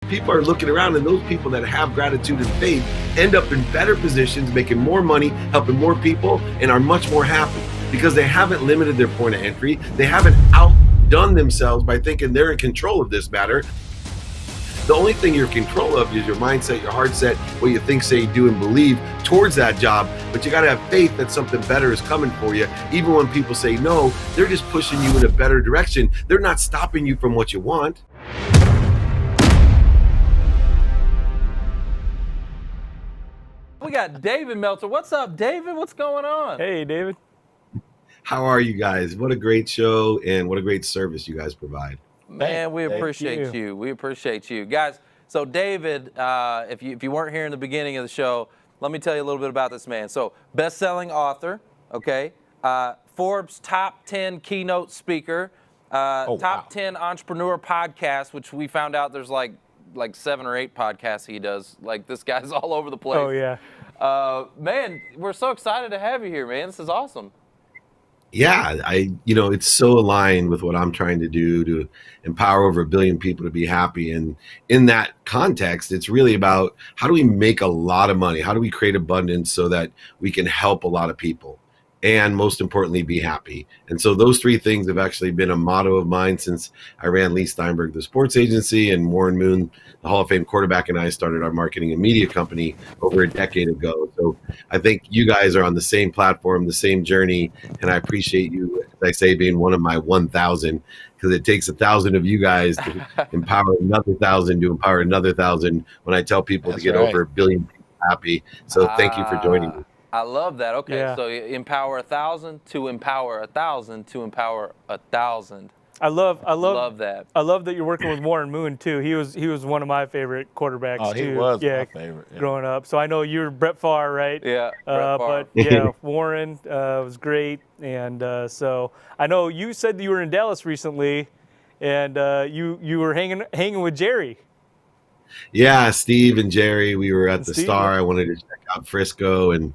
people are looking around, and those people that have gratitude and faith end up in better positions, making more money, helping more people, and are much more happy because they haven't limited their point of entry. They haven't outdone themselves by thinking they're in control of this matter. The only thing you're in control of is your mindset, your heart set, what you think, say, do, and believe towards that job. But you got to have faith that something better is coming for you. Even when people say no, they're just pushing you in a better direction. They're not stopping you from what you want. We got David Meltzer. What's up, David? What's going on? Hey, David. How are you guys? What a great show and what a great service you guys provide. Man, we appreciate you. We appreciate you. Guys, so David, if you weren't here in the beginning of the show, let me tell you a little bit about this man. So, best-selling author, okay? Forbes top 10 keynote speaker, top 10 entrepreneur podcast, which we found out there's like 7 or 8 podcasts he does. Like, this guy's all over the place. Oh, yeah. Man, we're so excited to have you here, man. This is awesome. Yeah, it's so aligned with what I'm trying to do to empower over 1 billion people to be happy. And in that context, it's really about how do we make a lot of money? How do we create abundance so that we can help a lot of people? And most importantly, be happy. And so those 3 things have actually been a motto of mine since I ran Lee Steinberg, the sports agency, and Warren Moon, the Hall of Fame quarterback, and I started our marketing and media company over a decade ago. So I think you guys are on the same platform, the same journey, and I appreciate you, as I say, being one of my 1,000, because it takes 1,000 of you guys to empower another 1,000 to empower another 1,000 when I tell people to get over 1 billion people happy. So thank you for joining me. I love that. Okay, Yeah. so empower 1,000 to empower 1,000 to empower 1,000. I love that. I love that you're working with Warren Moon too. He was one of my favorite quarterbacks too. He was my favorite. Yeah. Growing up. So I know you're Brett Favre, right? Yeah. Brett Favre. But yeah, Warren was great, and so I know you said that you were in Dallas recently, and you were hanging with Jerry. Yeah, Steve and Jerry, we were at the Star. I wanted to check out Frisco, and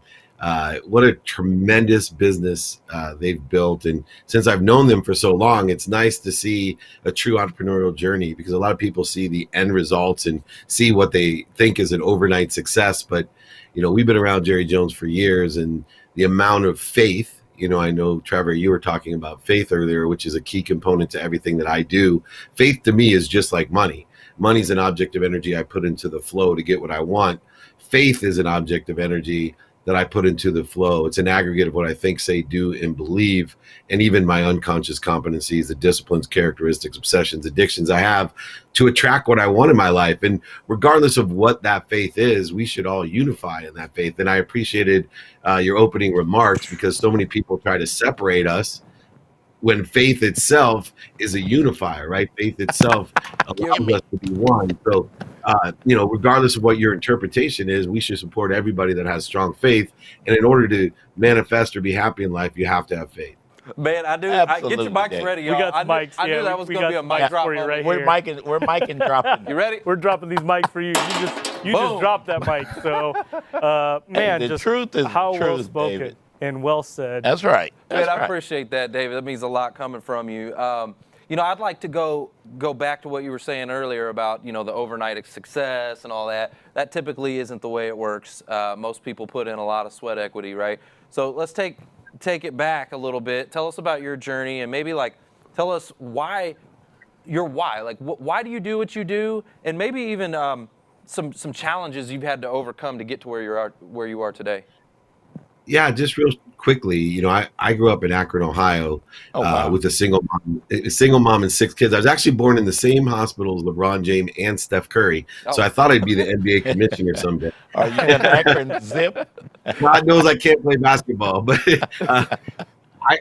what a tremendous business they've built. And since I've known them for so long, it's nice to see a true entrepreneurial journey, because a lot of people see the end results and see what they think is an overnight success. But, we've been around Jerry Jones for years, and the amount of faith, I know, Trevor, you were talking about faith earlier, which is a key component to everything that I do. Faith to me is just like money. Money's an object of energy I put into the flow to get what I want. Faith is an object of energy that I put into the flow. It's an aggregate of what I think, say, do, and believe, and even my unconscious competencies, the disciplines, characteristics, obsessions, addictions I have to attract what I want in my life. And regardless of what that faith is, we should all unify in that faith. And I appreciated your opening remarks, because so many people try to separate us when faith itself is a unifier, right? Faith itself allows us to be one. So, regardless of what your interpretation is, we should support everybody that has strong faith. And in order to manifest or be happy in life, you have to have faith. Man, I do. Get your mics ready, y'all. We got the mics. I knew that was going to be a mic drop for you right We're here. micing dropping. You ready? We're dropping these mics for you. You just dropped that mic. So, man, the just truth is how the well truth, spoken David. and well said. That's right. Man, I appreciate that, David. That means a lot coming from you. I'd like to go back to what you were saying earlier about, the overnight success and all that. That typically isn't the way it works. Most people put in a lot of sweat equity, right? So let's take it back a little bit. Tell us about your journey, and maybe tell us why. Why do you do what you do, and maybe even some challenges you've had to overcome to get to where you are today. Yeah, just real quickly, I grew up in Akron, Ohio, with a single mom and 6 kids. I was actually born in the same hospital as LeBron James and Steph Curry, so I thought I'd be the NBA commissioner someday. Are you an Akron Zip? God knows I can't play basketball, but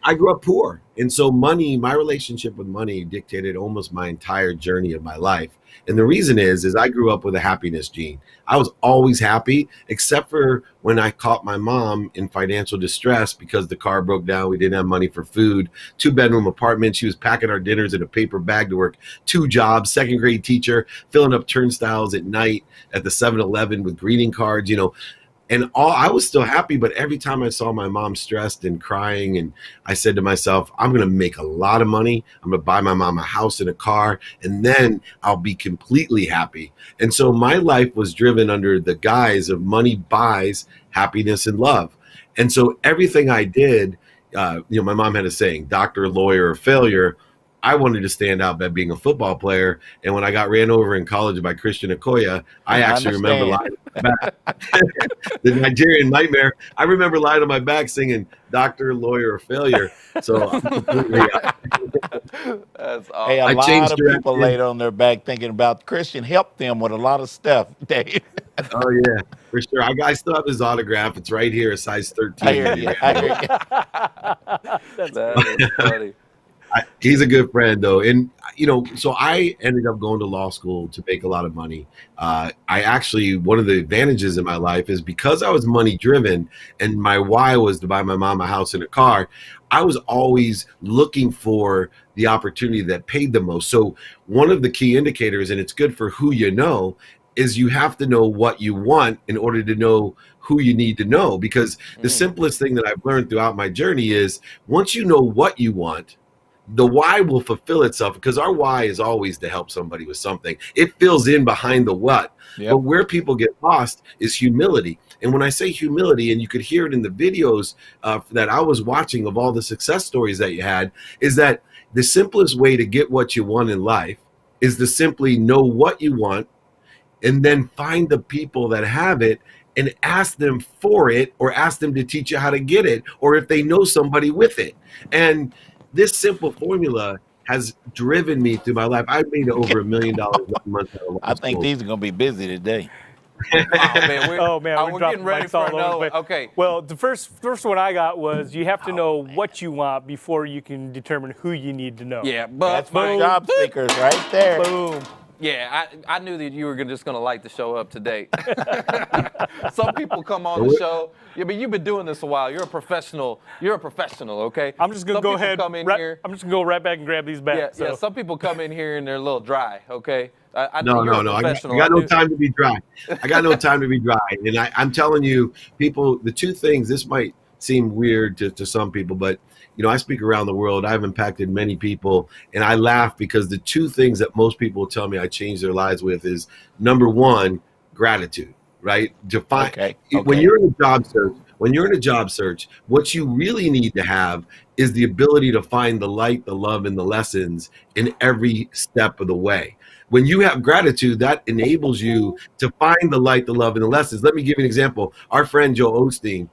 I grew up poor. And so my relationship with money dictated almost my entire journey of my life. And the reason is I grew up with a happiness gene. I was always happy, except for when I caught my mom in financial distress because the car broke down. We didn't have money for food, 2-bedroom apartment. She was packing our dinners in a paper bag to work 2 jobs, 2nd grade teacher, filling up turnstiles at night at the 7-Eleven with greeting cards. And I was still happy, but every time I saw my mom stressed and crying, and I said to myself, I'm going to make a lot of money. I'm going to buy my mom a house and a car, and then I'll be completely happy. And so my life was driven under the guise of money buys happiness and love. And so everything I did, my mom had a saying, doctor, lawyer, or failure. I wanted to stand out by being a football player. And when I got ran over in college by Christian Okoye, I actually remember lying on my back. The Nigerian nightmare. I remember lying on my back singing doctor, lawyer, or failure. So I'm completely That's awesome. Hey, a I lot changed of people direction. laid on their back thinking about Christian helped them with a lot of stuff, Dave. Oh, yeah, for sure. I still have his autograph. It's right here, a size 13. I hear you. I hear you. That is funny. He's a good friend, though. And, so I ended up going to law school to make a lot of money. One of the advantages in my life is because I was money driven and my why was to buy my mom a house and a car, I was always looking for the opportunity that paid the most. So one of the key indicators, and it's good for who you know, is you have to know what you want in order to know who you need to know. Because the simplest thing that I've learned throughout my journey is once you know what you want, the why will fulfill itself, because our why is always to help somebody with something. It fills in behind the what. Yep. But where people get lost is humility. And when I say humility, and you could hear it in the videos that I was watching of all the success stories that you had, is that the simplest way to get what you want in life is to simply know what you want and then find the people that have it and ask them for it, or ask them to teach you how to get it, or if they know somebody with it. And this simple formula has driven me through my life. I've made over $1 million 1 month out of law I think school. these are going to be busy today. Oh man, we're we're dropping getting ready mics for all over the another. place. Okay. Well, the first one I got was you have to know what you want before you can determine who you need to know. Yeah, but That's for job seekers right there. Boom. yeah, I knew that you were just going to light the show up today. Some people come on the show. Yeah, but you've been doing this a while. You're a professional. Okay? I'm just gonna Some go people ahead. come in I'm here. just gonna go right back and grab these back. Yeah. Some people come in here and they're a little dry. Okay. I No. you're a I professional. got no time to be dry. I got no time to be dry. And I'm telling you, people, the two things, this might seem weird to some people, but I speak around the world. I've impacted many people, and I laugh because the two things that most people tell me I changed their lives with is, number one, gratitude, right? Okay. When you're in a job search, what you really need to have is the ability to find the light, the love, and the lessons in every step of the way. When you have gratitude, that enables you to find the light, the love, and the lessons. Let me give you an example. Our friend Joe Osteen,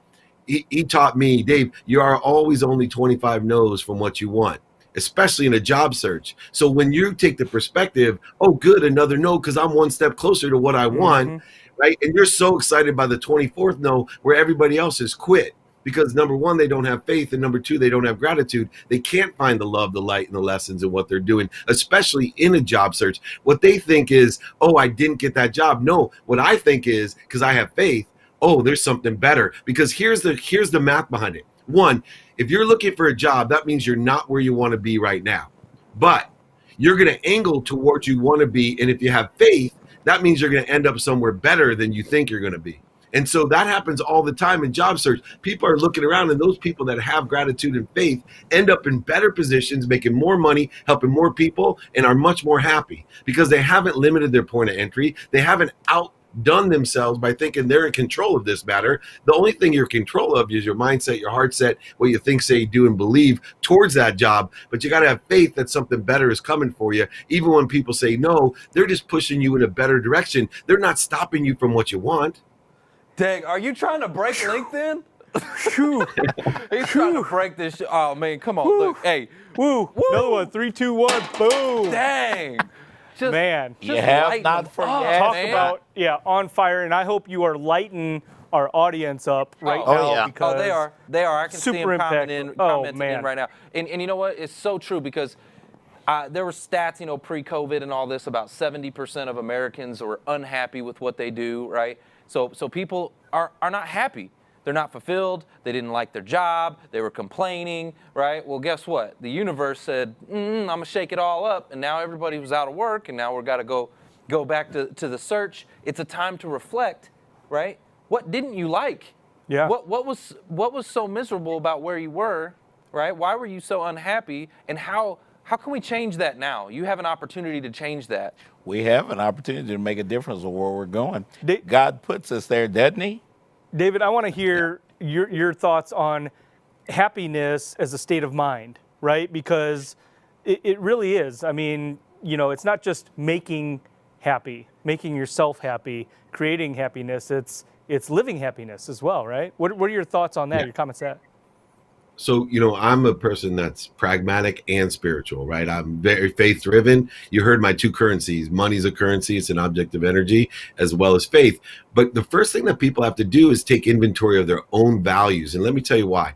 he taught me, Dave, you are always only 25 no's from what you want, especially in a job search. So when you take the perspective, oh, good, another no, because I'm one step closer to what I want, right? And you're so excited by the 24th no, where everybody else has quit. Because number one, they don't have faith, and number two, they don't have gratitude. They can't find the love, the light, and the lessons in what they're doing, especially in a job search. What they think is, oh, I didn't get that job. No, what I think is, because I have faith, oh, there's something better. Because here's the math behind it. One, if you're looking for a job, that means you're not where you want to be right now. But you're going to angle towards you want to be, and if you have faith, that means you're going to end up somewhere better than you think you're going to be. And so that happens all the time in job search. People are looking around, and those people that have gratitude and faith end up in better positions, making more money, helping more people, and are much more happy because they haven't limited their point of entry. They haven't outdone themselves by thinking they're in control of this matter. The only thing you're in control of is your mindset, your heart set, what you think, say, do, and believe towards that job. But you got to have faith that something better is coming for you. Even when people say no, they're just pushing you in a better direction. They're not stopping you from what you want. Dang, are you trying to break LinkedIn? He's trying to break this shit. Oh man, come on, look, hey, Woo. Another one. 3, 2, 1. Boom. dang. Just, You just have lighten not them forget. up, Talk man. about, on fire, and I hope you are lighting our audience up right Oh, now yeah. because they are. I can see super them commenting impactful. in right now. And you know what? It's so true because there were stats, pre-COVID and all this, about 70% of Americans were unhappy with what they do, right? So people are not happy. They're not fulfilled. They didn't like their job. They were complaining, right? Well, guess what? The universe said, I'm going to shake it all up. And now everybody was out of work, and now we've got to go back to the search. It's a time to reflect, right? what didn't you like? Yeah. What was so miserable about where you were, right? Why were you so unhappy? And how can we change that now? You have an opportunity to change that. We have an opportunity to make a difference of where we're going. Da- God puts us there, doesn't he? David, I want to hear your thoughts on happiness as a state of mind, right? Because it really is. I mean, you know, it's not just making yourself happy, creating happiness. It's living happiness as well, right? What are your thoughts on that? Yeah. Your comments on that? So, I'm a person that's pragmatic and spiritual, right? I'm very faith driven. You heard my two currencies. Money's a currency. It's an object of energy, as well as faith. But the first thing that people have to do is take inventory of their own values. And let me tell you why.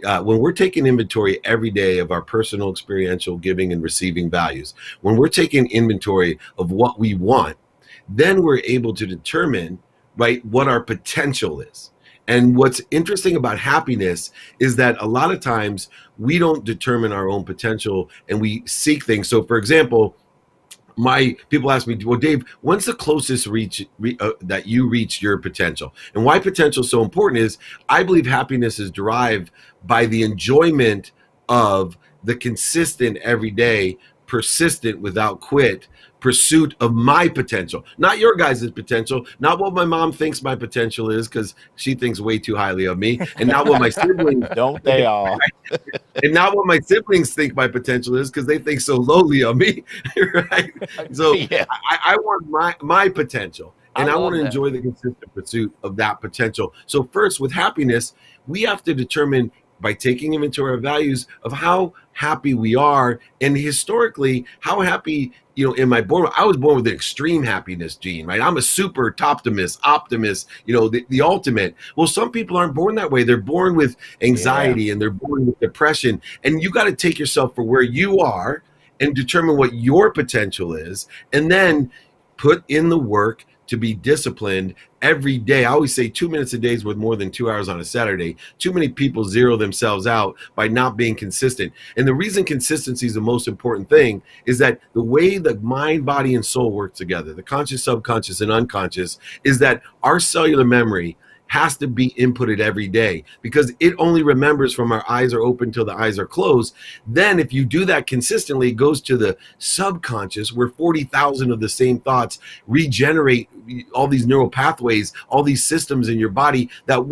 When we're taking inventory every day of our personal, experiential, giving and receiving values, when we're taking inventory of what we want, then we're able to determine, right, what our potential is. And what's interesting about happiness is that a lot of times we don't determine our own potential and we seek things. So, for example, people ask me, well, Dave, when's the closest that you reach your potential? And why potential is so important is I believe happiness is derived by the enjoyment of the consistent, everyday, persistent, without quit pursuit of my potential, not your guys' potential, not what my mom thinks my potential is because she thinks way too highly of me, and not what my siblings Don't they all? and not what my siblings think my potential is because they think so lowly of me, right? So Yeah. I want my potential, and I want to that. enjoy the consistent pursuit of that potential. So first, with happiness, we have to determine by taking inventory of values of how happy we are, and historically, how happy, am I born? I was born with an extreme happiness gene, right? I'm a super optimist, the ultimate. Well, some people aren't born that way. They're born with anxiety and they're born with depression. And you got to take yourself for where you are and determine what your potential is, and then put in the work to be disciplined every day. I always say 2 minutes a day is worth more than 2 hours on a Saturday. Too many people zero themselves out by not being consistent. And the reason consistency is the most important thing is that the way the mind, body, and soul work together, the conscious, subconscious, and unconscious, is that our cellular memory has to be inputted every day because it only remembers from our eyes are open till the eyes are closed. Then if you do that consistently, it goes to the subconscious where 40,000 of the same thoughts regenerate all these neural pathways, all these systems in your body that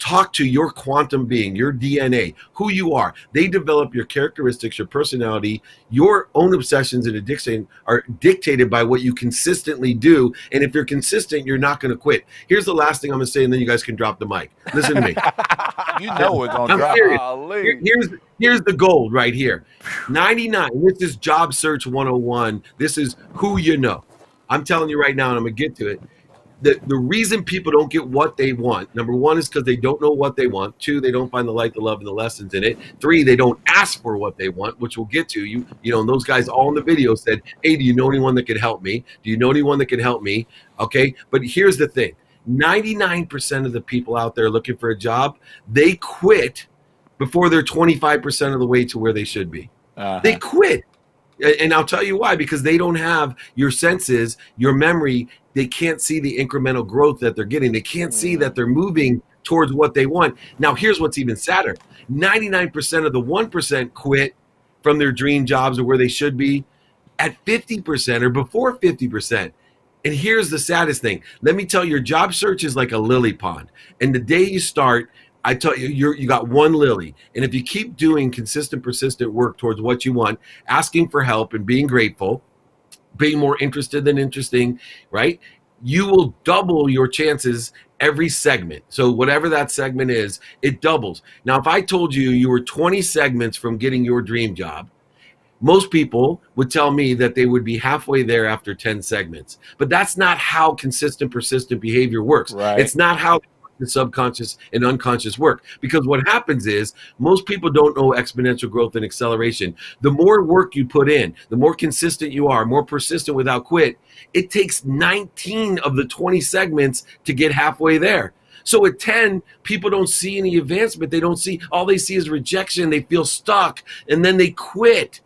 talk to your quantum being, your DNA, who you are. They develop your characteristics, your personality, your own obsessions and addiction are dictated by what you consistently do. And if you're consistent, you're not going to quit. Here's the last thing I'm going to say, and then you guys can drop the mic. Listen to me. You know we're going to I'm drop. serious. Here's the gold right here. 99. This is Job Search 101. This is who you know. I'm telling you right now, and I'm going to get to it. The reason people don't get what they want, number one, is because they don't know what they want. Two, they don't find the light, the love, and the lessons in it. Three, they don't ask for what they want, which we'll get to. And those guys all in the video said, hey, do you know anyone that could help me? Do you know anyone that could help me? Okay, but here's the thing. 99% of the people out there looking for a job, they quit before they're 25% of the way to where they should be. They quit. And I'll tell you why, because they don't have your senses, your memory. They can't see the incremental growth that they're getting. They can't see that they're moving towards what they want. Now, here's what's even sadder. 99% of the 1% quit from their dream jobs or where they should be at 50% or before 50%. And here's the saddest thing. Let me tell you, your job search is like a lily pond. And the day you start, I tell you, you got one lily. And if you keep doing consistent, persistent work towards what you want, asking for help and being grateful, being more interested than interesting, right? You will double your chances every segment. So whatever that segment is, it doubles. Now, if I told you you were 20 segments from getting your dream job, most people would tell me that they would be halfway there after 10 segments. But that's not how consistent, persistent behavior works. Right. It's not how the subconscious and unconscious work. Because what happens is most people don't know exponential growth and acceleration. The more work you put in, the more consistent you are, more persistent without quit, it takes 19 of the 20 segments to get halfway there. So at 10, people don't see any advancement. All they see is rejection. They feel stuck and then they quit.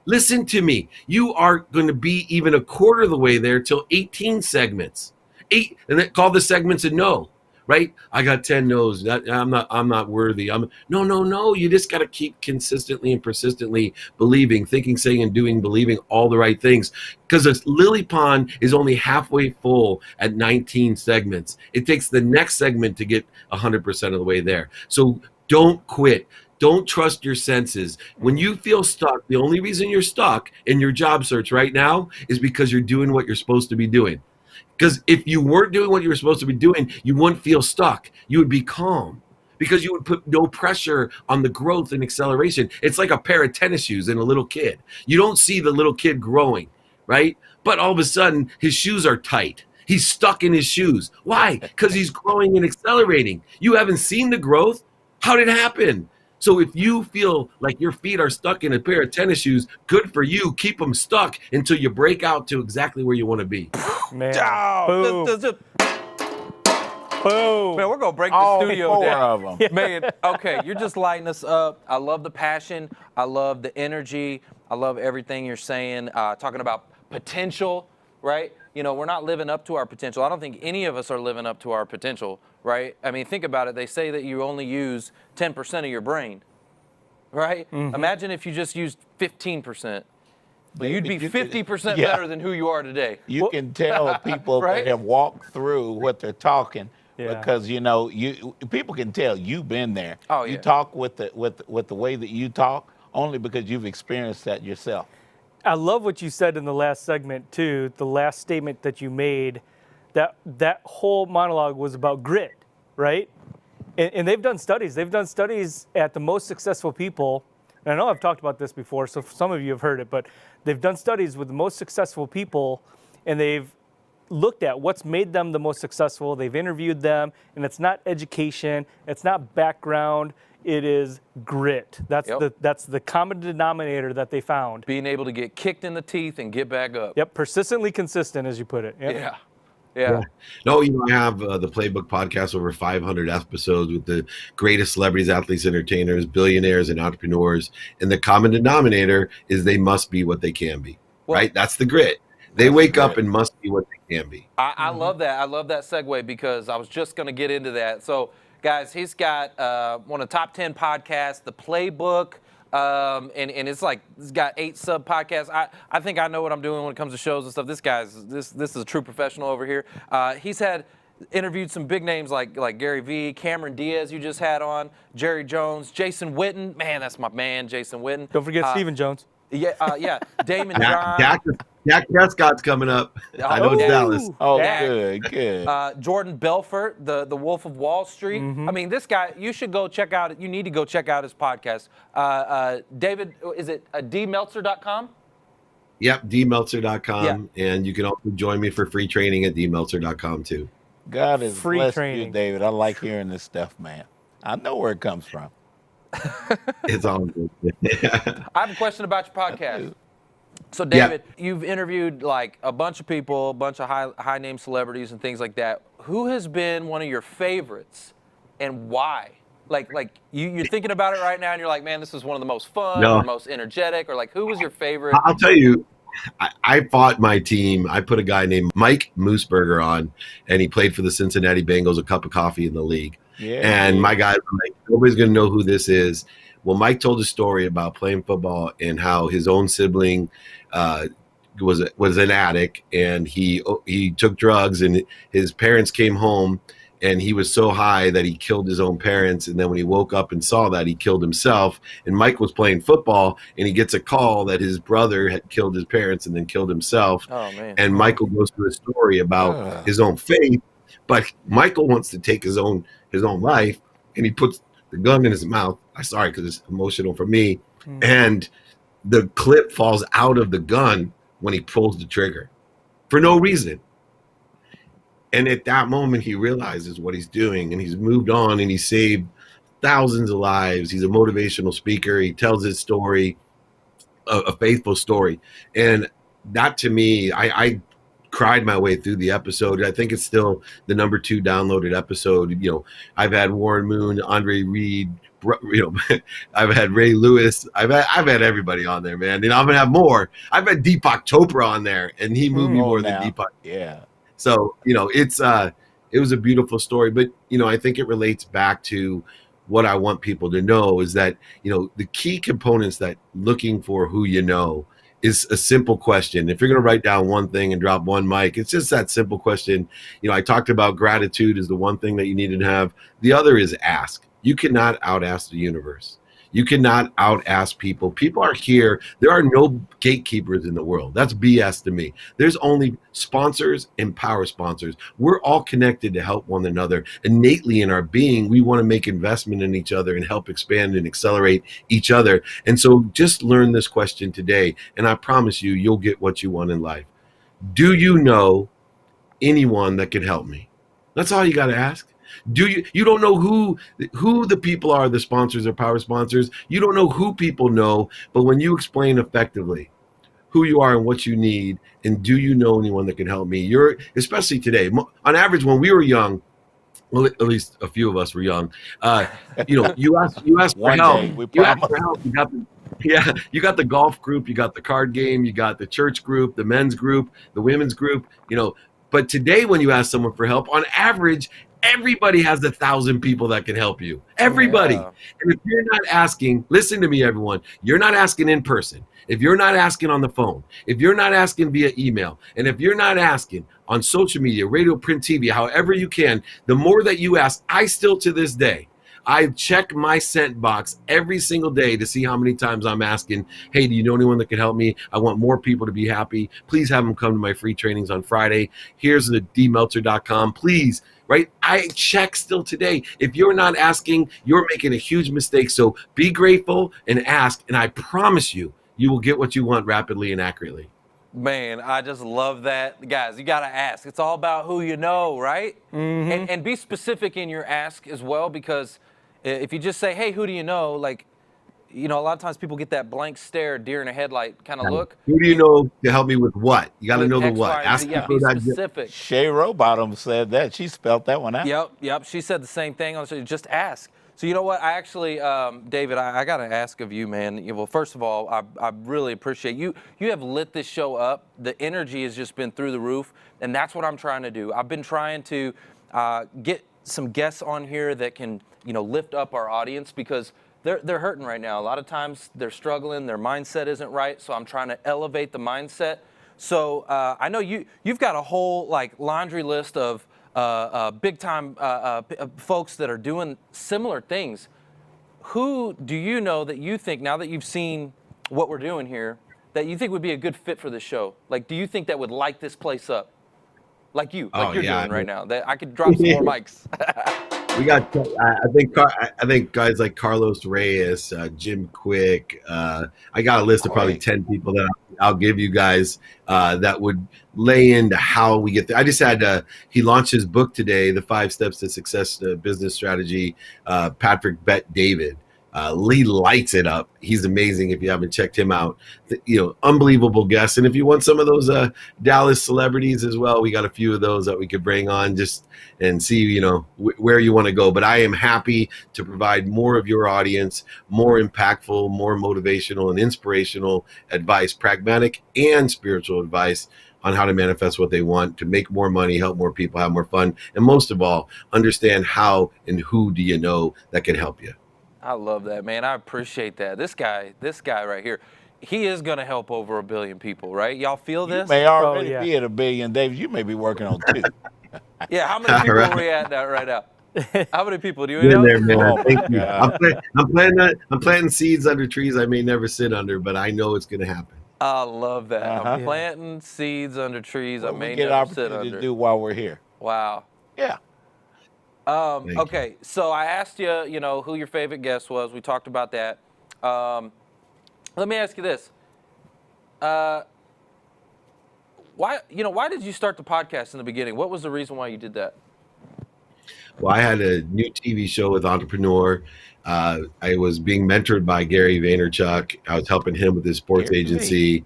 Listen to me. You are going to be even a quarter of the way there till 18 segments. And then call the segments a no. right? I got 10 no's. I'm not worthy. No. You just got to keep consistently and persistently believing, thinking, saying, and doing, believing all the right things. Because a lily pond is only halfway full at 19 segments. It takes the next segment to get 100% of the way there. So don't quit. Don't trust your senses. When you feel stuck, the only reason you're stuck in your job search right now is because you're doing what you're supposed to be doing. Because if you weren't doing what you were supposed to be doing, you wouldn't feel stuck. You would be calm because you would put no pressure on the growth and acceleration. It's like a pair of tennis shoes in a little kid. You don't see the little kid growing, right? But all of a sudden, his shoes are tight. He's stuck in his shoes. Why? Because he's growing and accelerating. You haven't seen the growth. How did it happen? So if you feel like your feet are stuck in a pair of tennis shoes, good for you. Keep them stuck until you break out to exactly where you want to be. Man. Boom. Boom. Man, we're going to break the All studio four down. of them. Man, okay, you're just lighting us up. I love the passion. I love the energy. I love everything you're saying, talking about potential, right? You know, we're not living up to our potential. I don't think any of us are living up to our potential, right? I mean, think about it. They say that you only use 10% of your brain, right? Mm-hmm. Imagine if you just used 15%. But you'd be 50% better than who you are today. You can tell people right? that have walked through what they're talking because people can tell you've been there. Oh, you talk with the way that you talk only because you've experienced that yourself. I love what you said in the last segment too. The last statement that you made, that whole monologue was about grit, right? And they've done studies. They've done studies at the most successful people. And I know I've talked about this before, so some of you have heard it, but they've done studies with the most successful people, and they've looked at what's made them the most successful. They've interviewed them, and it's not education, it's not background, it is grit. That's the common denominator that they found. Being able to get kicked in the teeth and get back up. Yep, persistently consistent, as you put it. Yep. Yeah. No, I have the Playbook podcast, over 500 episodes with the greatest celebrities, athletes, entertainers, billionaires, and entrepreneurs. And the common denominator is they must be what they can be, right? That's the grit. They wake up and must be what they can be. I love that. I love that segue because I was just going to get into that. So, guys, he's got one of the top 10 podcasts, The Playbook. And it's like, it's got 8 sub podcasts. I think I know what I'm doing when it comes to shows and stuff. This is a true professional over here. He's interviewed some big names like Gary Vee, Cameron Diaz you just had on, Jerry Jones, Jason Witten. Man, that's my man, Jason Witten. Don't forget Stephen Jones. Yeah, Damon John. Dak Prescott's coming up. I know it's Dallas. Oh, good. Jordan Belfort, the Wolf of Wall Street. I mean, this guy, you should go check out. You need to go check out his podcast. David, is it dmeltzer.com? Yep, dmeltzer.com. Yeah. And you can also join me for free training at dmeltzer.com too. God has blessed you, David. I like hearing this stuff, man. I know where it comes from. It's all good. I have a question about your podcast. So, David, you've interviewed like a bunch of people, a bunch of high name celebrities and things like that. Who has been one of your favorites and why? Like you're thinking about it right now and you're like, man, this is one of the most fun or most energetic, or like, who was your favorite? I'll tell you, I fought my team. I put a guy named Mike Mooseberger on, and he played for the Cincinnati Bengals, a cup of coffee in the league. Yeah, and my guys were like, nobody's going to know who this is. Well, Mike told a story about playing football and how his own sibling was an addict, and he took drugs, and his parents came home, and he was so high that he killed his own parents. And then when he woke up and saw that, he killed himself. And Mike was playing football, and he gets a call that his brother had killed his parents and then killed himself. Oh, man. And Michael goes through a story about his own faith, but Michael wants to take his own life, and he puts the gun in his mouth. I'm sorry, because it's emotional for me. And the clip falls out of the gun when he pulls the trigger for no reason. And at that moment, he realizes what he's doing, and he's moved on, and he saved thousands of lives. He's a motivational speaker. He tells his story, a faithful story. And that, to me, I cried my way through the episode. I think it's still the number 2 downloaded episode. I've had Warren Moon, Andre Reed, I've had Ray Lewis. I've had everybody on there, man. And I'm gonna have more. I've had Deepak Chopra on there, and he moved me more than Deepak. Yeah. So, it's it was a beautiful story. But, I think it relates back to what I want people to know is that, the key components that looking for who you know is a simple question. If you're going to write down one thing and drop one mic, it's just that simple question. I talked about gratitude is the one thing that you need to have. The other is ask. You cannot out-ask the universe. You cannot out-ask people. People are here. There are no gatekeepers in the world. That's BS to me. There's only sponsors and power sponsors. We're all connected to help one another. Innately in our being, we want to make investment in each other and help expand and accelerate each other. And so just learn this question today, and I promise you, you'll get what you want in life. Do you know anyone that could help me? That's all you got to ask. You don't know who the people are, the sponsors or power sponsors. You don't know who people know, but when you explain effectively who you are and what you need, and do you know anyone that can help me? Especially today, on average, when we were young, well, at least a few of us were young. You ask for help. You ask for help. You got the golf group, you got the card game, you got the church group, the men's group, the women's group. But today, when you ask someone for help, on average, everybody has 1,000 people that can help you. Everybody. Yeah. And if you're not asking, listen to me, everyone, you're not asking in person. If you're not asking on the phone, if you're not asking via email, and if you're not asking on social media, radio, print, TV, however you can, the more that you ask, I still to this day, I check my sent box every single day to see how many times I'm asking, hey, do you know anyone that can help me? I want more people to be happy. Please have them come to my free trainings on Friday. Here's the dmeltzer.com. Please, right? I check still today. If you're not asking, you're making a huge mistake. So be grateful and ask, and I promise you, you will get what you want rapidly and accurately. Man, I just love that. Guys, you got to ask. It's all about who you know, right? Mm-hmm. And be specific in your ask as well, because if you just say, hey, who do you know? A lot of times people get that blank stare, deer in a headlight kind of look. Who do you know to help me with what? You got to know the what. Ask people that. Specific. Shay Rowbottom said that. She spelled that one out. Yep. She said the same thing. So just ask. So you know what? I actually, David, I got to ask of you, man. Well, first of all, I really appreciate you. You have lit this show up. The energy has just been through the roof, and that's what I'm trying to do. I've been trying to get some guests on here that can, lift up our audience, because they're hurting right now. A lot of times they're struggling. Their mindset isn't right. So I'm trying to elevate the mindset. So I know you've got a whole laundry list of big time folks that are doing similar things. Who do you know that you think, now that you've seen what we're doing here, that you think would be a good fit for the show? Do you think that would light this place up? Like you're doing right now. That I could drop some more mics. We got, I think guys like Carlos Reyes, Jim Quick. I got a list of probably 10 people that I'll give you guys that would lay into how we get there. I just had, he launched his book today, The 5 Steps to Success Business Strategy, Patrick Bet David. Lee lights it up. He's amazing. If you haven't checked him out, unbelievable guest. And if you want some of those Dallas celebrities as well, we got a few of those that we could bring on just and see, where you want to go. But I am happy to provide more of your audience, more impactful, more motivational and inspirational advice, pragmatic and spiritual advice on how to manifest what they want, to make more money, help more people, have more fun, and most of all, understand how and who do you know that can help you. I love that, man. I appreciate that. This guy right here, he is going to help over 1 billion people, right? Y'all feel this? You may already be at 1 billion, David. You may be working on 2. Yeah, how many people are we at right now? How many people do you know? There, man. Thank you. I'm planting seeds under trees I may never sit under, but I know it's going to happen. I love that. I'm planting seeds under trees I may never sit under. We get an opportunity to do while we're here. Wow. Yeah. Okay, so I asked you, who your favorite guest was. We talked about that. Let me ask you this. Why did you start the podcast in the beginning? What was the reason why you did that? Well, I had a new TV show with Entrepreneur. I was being mentored by Gary Vaynerchuk. I was helping him with his sports agency.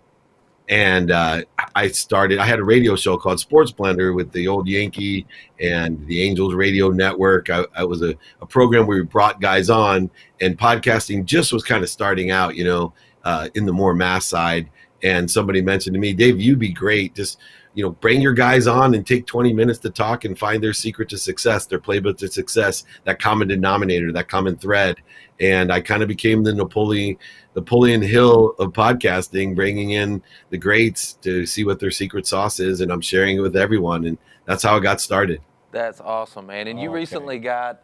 And I had a radio show called Sports Blender with the old Yankee and the Angels Radio Network. I was a program where we brought guys on, and podcasting just was kind of starting out, in the more mass side. And somebody mentioned to me, Dave, you'd be great. Just bring your guys on and take 20 minutes to talk and find their secret to success, their playbook to success, that common denominator, that common thread. And I kind of became the Napoleon Hill of podcasting, bringing in the greats to see what their secret sauce is, and I'm sharing it with everyone. And that's how I got started. That's awesome, man. And you recently got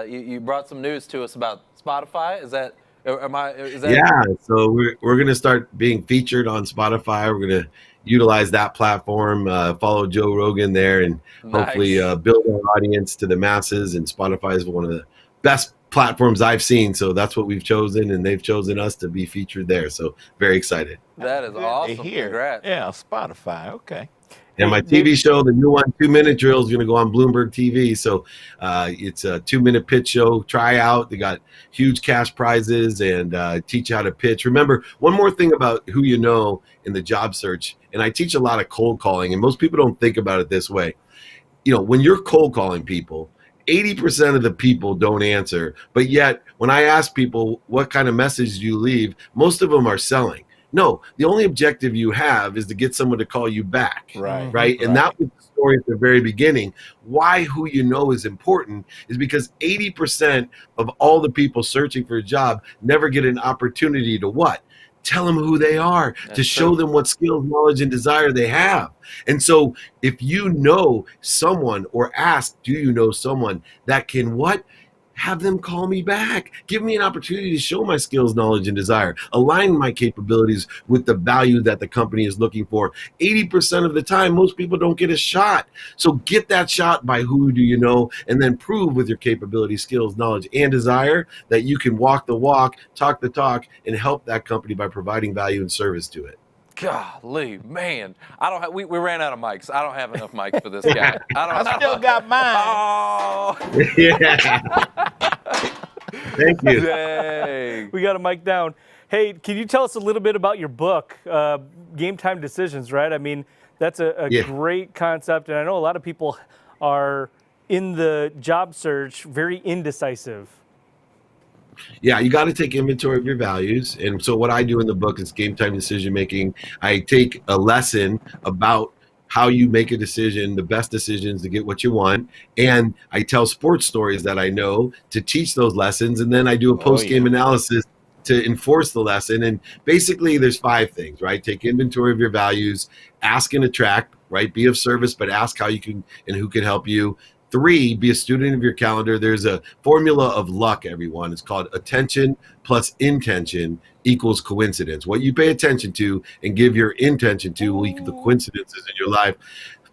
you brought some news to us about Spotify. Is that? Yeah, so we're going to start being featured on Spotify. We're going to utilize that platform, follow Joe Rogan there, and hopefully build our audience to the masses. And Spotify is one of the best platforms I've seen. So that's what we've chosen, and they've chosen us to be featured there. So very excited. That is awesome. Congrats. Yeah, Spotify. Okay. And my TV show, the new one, 2 Minute Drill, is going to go on Bloomberg TV. So it's a 2-minute pitch show, try out. They got huge cash prizes and teach you how to pitch. Remember, one more thing about who you know in the job search, and I teach a lot of cold calling, and most people don't think about it this way. When you're cold calling people, 80% of the people don't answer. But yet, when I ask people, what kind of message do you leave, most of them are selling. No, the only objective you have is to get someone to call you back. Right. And that was the story at the very beginning. Why who you know is important is because 80% of all the people searching for a job never get an opportunity to what? Tell them who they are, to show them what skills, knowledge, and desire they have. And so if you know someone, or ask, do you know someone that can what? Have them call me back. Give me an opportunity to show my skills, knowledge, and desire. Align my capabilities with the value that the company is looking for. 80% of the time, most people don't get a shot. So get that shot by who do you know, and then prove with your capabilities, skills, knowledge, and desire that you can walk the walk, talk the talk, and help that company by providing value and service to it. Golly, man! We ran out of mics. I don't have enough mics for this guy. I still got mine. Oh, yeah. Thank you. dang! We got a mic down. Hey, can you tell us a little bit about your book, Game Time Decisions? Right? I mean, that's a great concept, and I know a lot of people are in the job search very indecisive. Yeah, you got to take inventory of your values. And so what I do in the book is game time decision making. I take a lesson about how you make a decision, the best decisions to get what you want. And I tell sports stories that I know to teach those lessons. And then I do a post-game analysis to enforce the lesson. And basically there's 5 things, right? Take inventory of your values, ask and attract, right? Be of service, but ask how you can and who can help you. 3, be a student of your calendar. There's a formula of luck, everyone. It's called attention plus intention equals coincidence. What you pay attention to and give your intention to will equal the coincidences in your life.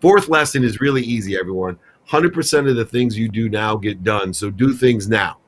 4th lesson is really easy, everyone. 100% of the things you do now get done. So do things now,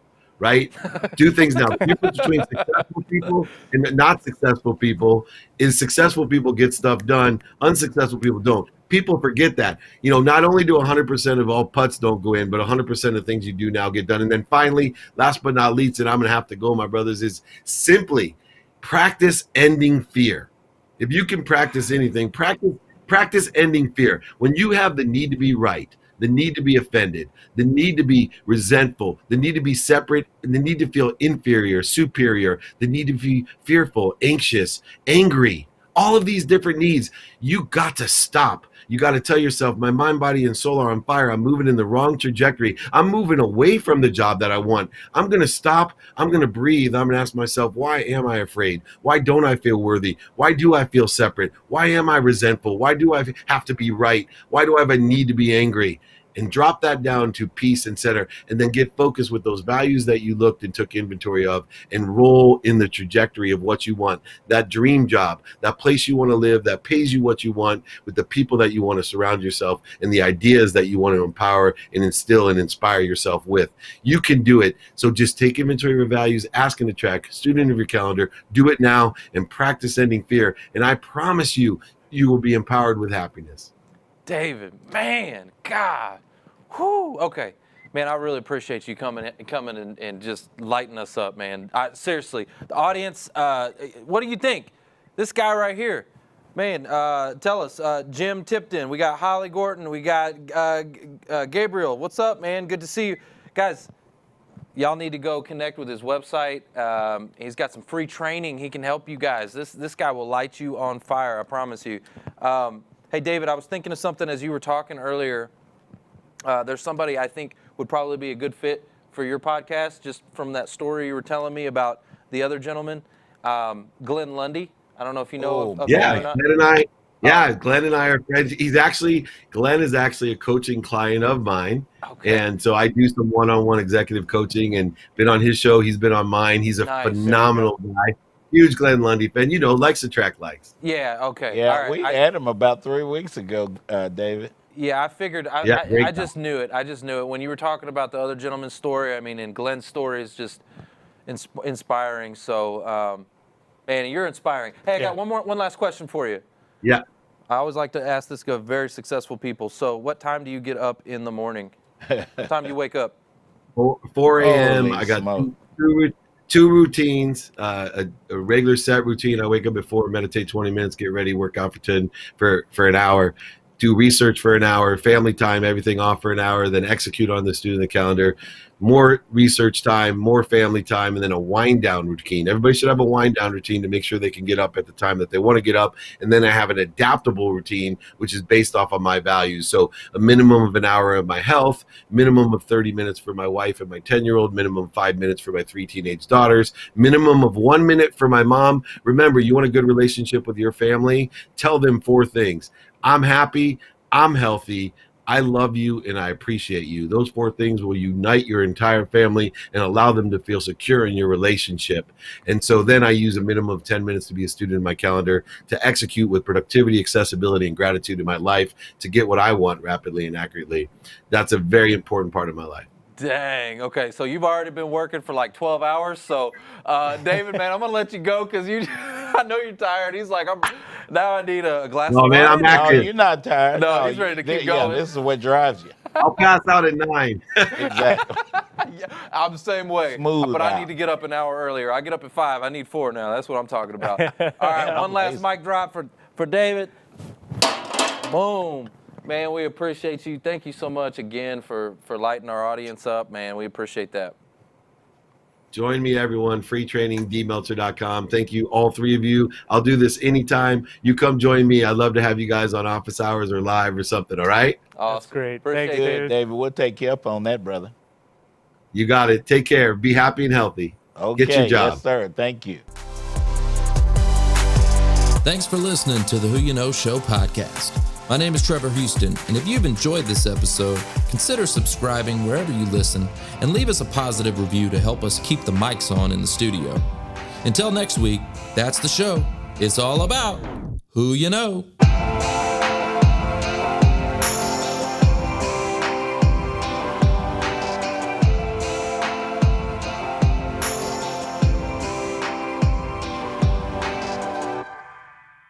right? Do things now. The difference between successful people and not successful people is successful people get stuff done. Unsuccessful people don't. People forget that. Not only do 100% of all putts don't go in, but 100% of things you do now get done. And then finally, last but not least, and I'm going to have to go, my brothers, is simply practice ending fear. If you can practice anything, practice ending fear. When you have the need to be right, the need to be offended, the need to be resentful, the need to be separate, and the need to feel inferior, superior, the need to be fearful, anxious, angry, all of these different needs, you got to stop. You got to tell yourself, my mind, body, and soul are on fire. I'm moving in the wrong trajectory. I'm moving away from the job that I want. I'm going to stop. I'm going to breathe. I'm going to ask myself, why am I afraid? Why don't I feel worthy? Why do I feel separate? Why am I resentful? Why do I have to be right? Why do I have a need to be angry? And drop that down to peace and center, and then get focused with those values that you looked and took inventory of, and roll in the trajectory of what you want, that dream job, that place you want to live, that pays you what you want, with the people that you want to surround yourself, and the ideas that you want to empower and instill and inspire yourself with. You can do it. So just take inventory of your values, ask and attract, student of your calendar, do it now, and practice ending fear. And I promise you, you will be empowered with happiness. David, man, God, whoo, okay. Man, I really appreciate you coming and just lighting us up, man. Seriously, the audience, what do you think? This guy right here, man, tell us, Jim Tipton, we got Holly Gorton, we got Gabriel. What's up, man? Good to see you. Guys, y'all need to go connect with his website. He's got some free training. He can help you guys. This guy will light you on fire, I promise you. Hey, David, I was thinking of something as you were talking earlier. There's somebody I think would probably be a good fit for your podcast, just from that story you were telling me about the other gentleman, Glenn Lundy. I don't know if you know of him or not. Glenn and I are friends. Glenn is actually a coaching client of mine. Okay. And so I do some one-on-one executive coaching and been on his show. He's been on mine. He's a phenomenal guy. Huge Glenn Lundy fan, likes to track likes. Yeah, okay. Yeah, all right. we had him about 3 weeks ago, David. Yeah, I figured. I just knew it. I just knew it. When you were talking about the other gentleman's story, I mean, and Glenn's story is just inspiring. So, man, you're inspiring. Hey, I got one last question for you. Yeah. I always like to ask this of very successful people. So, what time do you get up in the morning? What time do you wake up? 4 a.m. I got two routines, a regular set routine. I wake up at 4, meditate 20 minutes, get ready, work out for an hour, do research for an hour, family time, everything off for an hour, then execute on the student calendar, more research time, more family time, and then a wind down routine. Everybody should have a wind down routine to make sure they can get up at the time that they want to get up. And then I have an adaptable routine, which is based off of my values. So a minimum of an hour of my health, minimum of 30 minutes for my wife and my 10-year-old, minimum 5 minutes for my 3 teenage daughters, minimum of 1 minute for my mom. Remember, you want a good relationship with your family? Tell them 4 things. I'm happy, I'm healthy, I love you, and I appreciate you. Those 4 things will unite your entire family and allow them to feel secure in your relationship. And so then I use a minimum of 10 minutes to be a student in my calendar to execute with productivity, accessibility, and gratitude in my life to get what I want rapidly and accurately. That's a very important part of my life. Dang. Okay, so you've already been working for like 12 hours. So, David, man, I'm going to let you go because I know you're tired. He's like, now I need a glass of wine. Man, I'm active. No, you're not tired. No, he's ready to keep going. Yeah, this is what drives you. I'll pass out at 9. Exactly. Yeah, I'm the same way. Smooth but out. I need to get up an hour earlier. I get up at 5. I need 4 now. That's what I'm talking about. All right, one last mic drop for David. Boom. Man, we appreciate you. Thank you so much again for lighting our audience up, man. We appreciate that. Join me, everyone. Free training, dmeltzer.com. Thank you, all 3 of you. I'll do this anytime. You come join me. I'd love to have you guys on office hours or live or something, all right? Awesome. That's great. Appreciate Thanks, it. David, we'll take you up on that, brother. You got it. Take care. Be happy and healthy. Okay, Get your job. Yes, sir. Thank you. Thanks for listening to the Who You Know Show podcast. My name is Trevor Houston, and if you've enjoyed this episode, consider subscribing wherever you listen and leave us a positive review to help us keep the mics on in the studio. Until next week, that's the show. It's all about who you know.